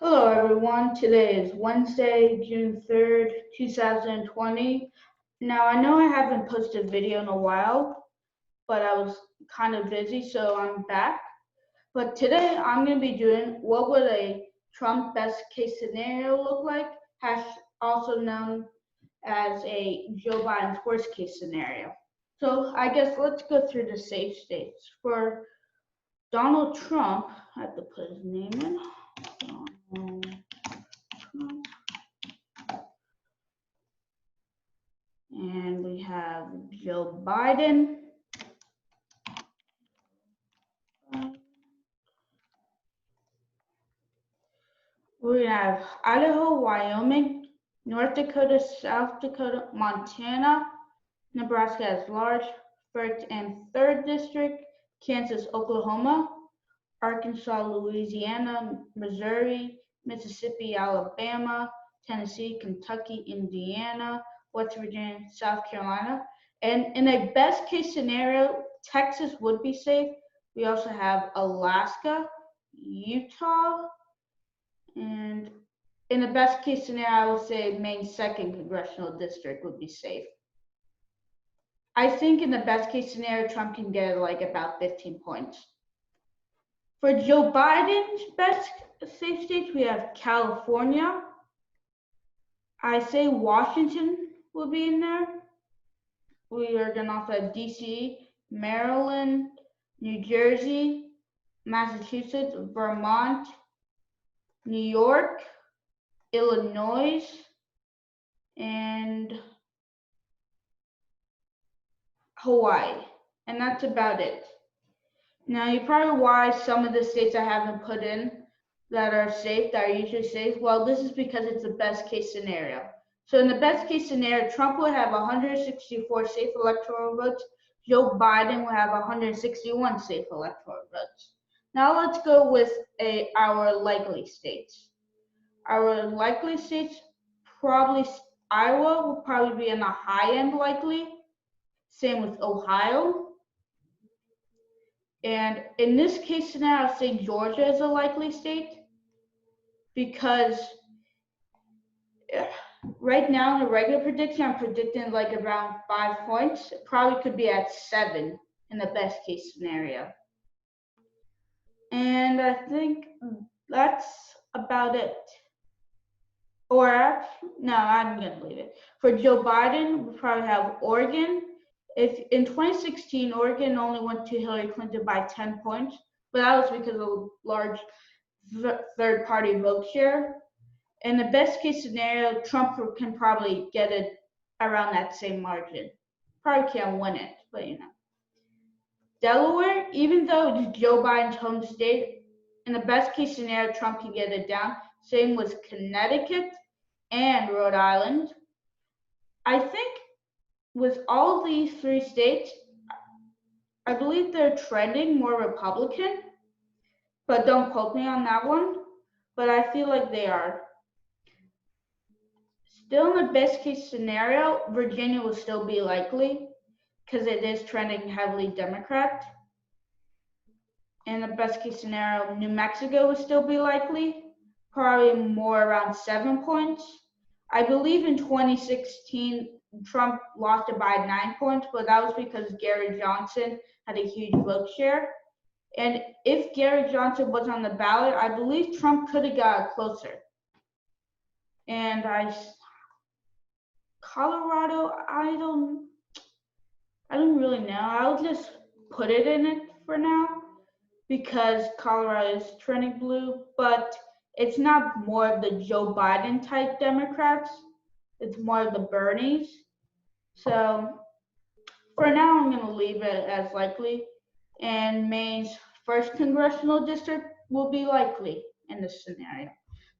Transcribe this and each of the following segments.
Hello everyone, today is Wednesday, June 3rd, 2020. Now I know I haven't posted a video in a while, but I was kind of busy, so I'm back. But today I'm going to be doing what would a Trump best case scenario look like, also known as a Joe Biden's worst case scenario. So I guess let's go through the safe states. For Donald Trump, I have to put his name in. Donald Trump. And we have Joe Biden. We have Idaho, Wyoming, North Dakota, South Dakota, Montana, Nebraska as large, 1st and 3rd district, Kansas, Oklahoma, Arkansas, Louisiana, Missouri, Mississippi, Alabama, Tennessee, Kentucky, Indiana, West Virginia, South Carolina. And in a best case scenario, Texas would be safe. We also have Alaska, Utah, and in the best case scenario, I would say Maine's 2nd congressional district would be safe. I think in the best case scenario, Trump can get like about 15 points. For Joe Biden's best safe states, we have California. I say Washington will be in there. We are going to also have DC, Maryland, New Jersey, Massachusetts, Vermont, New York, Illinois, and Hawaii. And that's about it. Now, you probably why some of the states I haven't put in that are safe, that are usually safe. Well, this is because it's the best case scenario. So in the best case scenario, Trump would have 164 safe electoral votes. Joe Biden would have 161 safe electoral votes. Now let's go with our likely states. Our likely states, probably Iowa will probably be in the high end likely. Same with Ohio. And in this case scenario, I'll say Georgia is a likely state because right now in the regular prediction, I'm predicting like around 5 points. It probably could be at 7 in the best case scenario. And I think that's about it. Or no, I'm gonna leave it. For Joe Biden, we probably have Oregon. If in 2016, Oregon only went to Hillary Clinton by 10 points, but that was because of large third party vote share. In the best case scenario, Trump can probably get it around that same margin. Probably can't win it, but you know. Delaware, even though it's Joe Biden's home state, in the best case scenario, Trump can get it down. Same with Connecticut and Rhode Island. I think with all these 3 states, I believe they're trending more Republican, but don't quote me on that one. But I feel like they are. Still in the best case scenario, Virginia will still be likely because it is trending heavily Democrat. In the best case scenario, New Mexico will still be likely, probably more around 7 points. I believe in 2016, Trump lost it by 9 points, but that was because Gary Johnson had a huge vote share. And if Gary Johnson was on the ballot, I believe Trump could have got closer. And Colorado, I don't really know. I'll just put it in it for now because Colorado is trending blue, but it's not more of the Joe Biden type Democrats. It's more of the Bernies. So for now, I'm going to leave it as likely. And Maine's 1st congressional district will be likely in this scenario.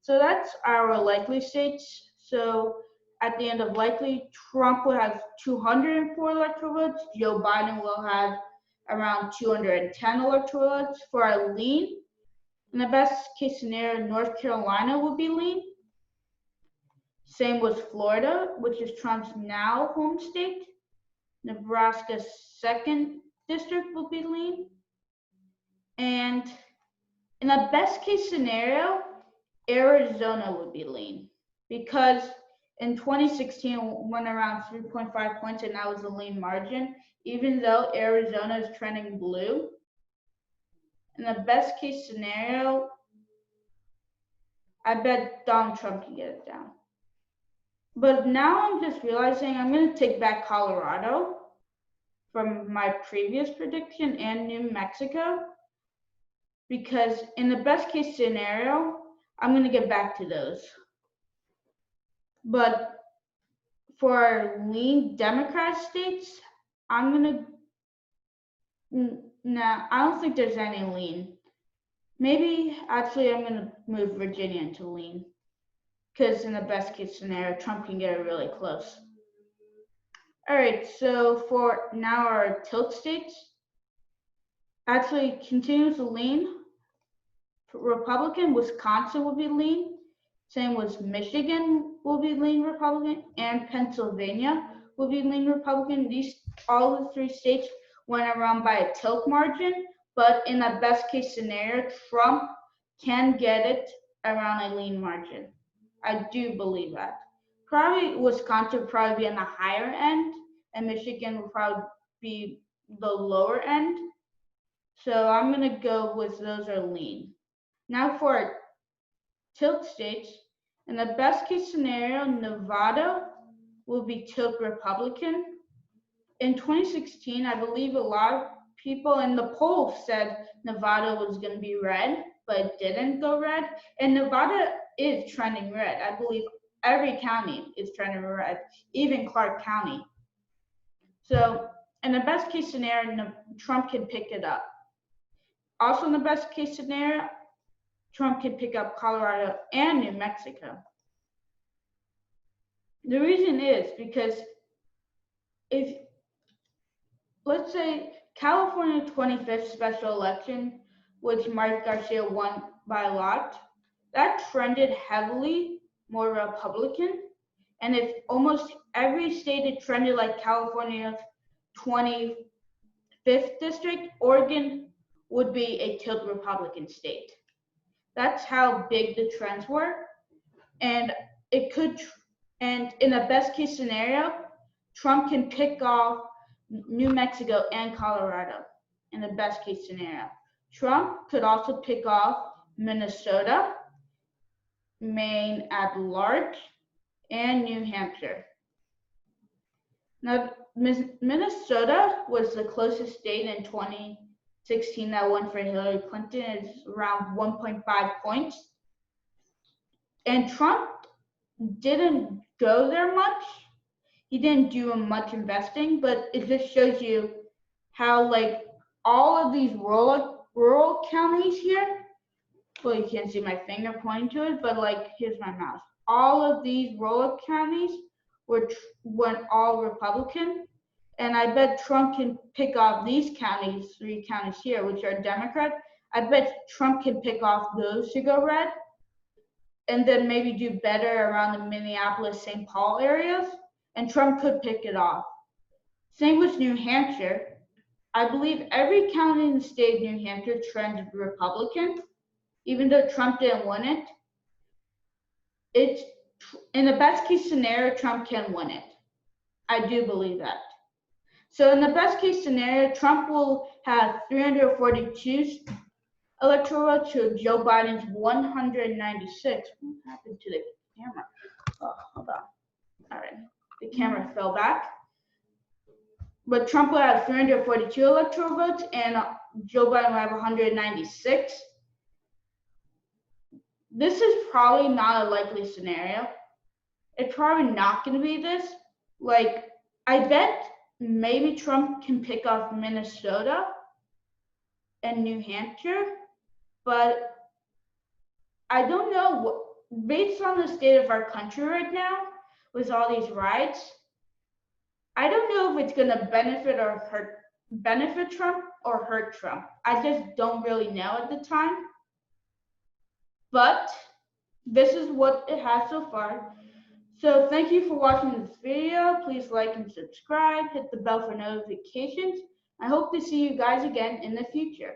So that's our likely states. So at the end of likely, Trump will have 204 electoral votes. Joe Biden will have around 210 electoral votes. For our lean, in the best case scenario, North Carolina will be lean. Same with Florida, which is Trump's now home state. Nebraska's 2nd district will be lean. And in the best case scenario, Arizona would be lean because in 2016 it went around 3.5 points and that was a lean margin, even though Arizona is trending blue. In the best case scenario, I bet Donald Trump can get it down. But now I'm just realizing I'm going to take back Colorado from my previous prediction and New Mexico, because in the best case scenario, I'm going to get back to those. But for lean Democrat states, I'm going to, nah, I don't think there's any lean. Maybe actually I'm going to move Virginia into lean, because in the best case scenario, Trump can get it really close. All right, so for now our tilt states, actually continues to lean Republican. Wisconsin will be lean. Same with Michigan will be lean Republican, and Pennsylvania will be lean Republican. All the three states went around by a tilt margin, but in a best case scenario, Trump can get it around a lean margin. I do believe that. Probably Wisconsin would probably be on the higher end, and Michigan will probably be the lower end. So I'm gonna go with those are lean. Now for tilt states, in the best case scenario, Nevada will be tilt Republican. In 2016, I believe a lot of people in the polls said Nevada was going to be red, but it didn't go red. And Nevada is trending red. I believe every county is trending red, even Clark County. So in the best case scenario, Trump can pick it up. Also in the best case scenario, Trump can pick up Colorado and New Mexico. The reason is because if, let's say, California 25th special election, which Mike Garcia won by a lot, that trended heavily more Republican. And if almost every state had trended like California's 25th district, Oregon would be a tilt Republican state. That's how big the trends were. And and in a best case scenario, Trump can pick off New Mexico and Colorado in the best case scenario. Trump could also pick off Minnesota, Maine at large, and New Hampshire. Now, Minnesota was the closest state in 2016 that won for Hillary Clinton. It's around 1.5 points. And Trump didn't go there much. He didn't do much investing, but it just shows you how like all of these rural counties here, well, you can't see my finger pointing to it, but like here's my mouse. All of these rural counties went all Republican, and I bet Trump can pick off these counties, 3 counties here, which are Democrat. I bet Trump can pick off those to go red, and then maybe do better around the Minneapolis, St. Paul areas, and Trump could pick it off. Same with New Hampshire. I believe every county in the state of New Hampshire trended Republican, even though Trump didn't win it. It's in the best case scenario, Trump can win it. I do believe that. So in the best case scenario, Trump will have 342 electoral votes to Joe Biden's 196. What happened to the camera? Oh, hold on. All right, the camera fell back. But Trump will have 342 electoral votes, and Joe Biden will have 196. This is probably not a likely scenario. It's probably not going to be this. Like, I bet maybe Trump can pick off Minnesota and New Hampshire, but I don't know. Based on the state of our country right now, with all these riots, I don't know if it's going to benefit Trump or hurt Trump. I just don't really know at the time. But this is what it has so far. So thank you for watching this video. Please like and subscribe. Hit the bell for notifications. I hope to see you guys again in the future.